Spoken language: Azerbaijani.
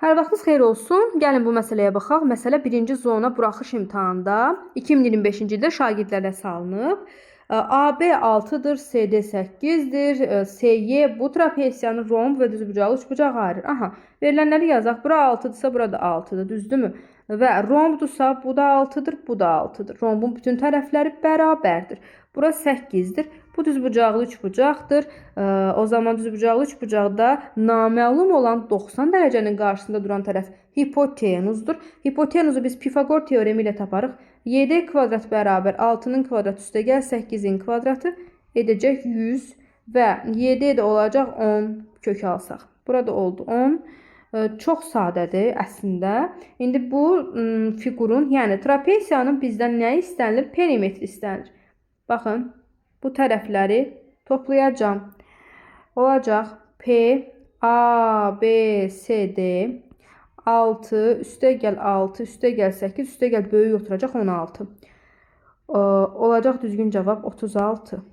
Hər vaxtınız xeyir olsun. Gəlin bu məsələyə baxaq. Məsələ 1-ci zona buraxış imtahanında 2025-ci ildə şagirdlərə salınıb. AB 6-dır, CD 8-dir, SY bu trapesiyanın romb və düzbucağı üçbucağı ayırır. Aha, verilənləri yazaq. Bura 6-dırsa, burada 6-dır, düzdürmü? Və rombdursa, bu da 6-dır, bu da 6-dır. Rombun bütün tərəfləri bərabərdir. Bura 8-dir. Bu düzbucaqlı üçbucaqdır. O zaman düzbucaqlı üçbucaqda naməlum olan 90 dərəcənin qarşısında duran tərəf hipotenuzdur. Hipotenuzu biz Pifaqor teoremi ilə taparıq. 7 kvadrat bərabər 6-nın kvadratı üstə gəl 8-in kvadratı edəcək 100 və 7 də olacaq 10 kök alsaq. Burada oldu 10. Çox sadədir əslində. İndi bu fiqurun, yəni trapesiyanın bizdən nə istənilir? Perimetri istənilir. Baxın, bu tərəfləri toplayacağım. Olacaq P, A, B, C, D, 6, üstə gəl 6, üstə gəl 8, üstə gəl böyük oturacaq 16. Olacaq düzgün cavab 36.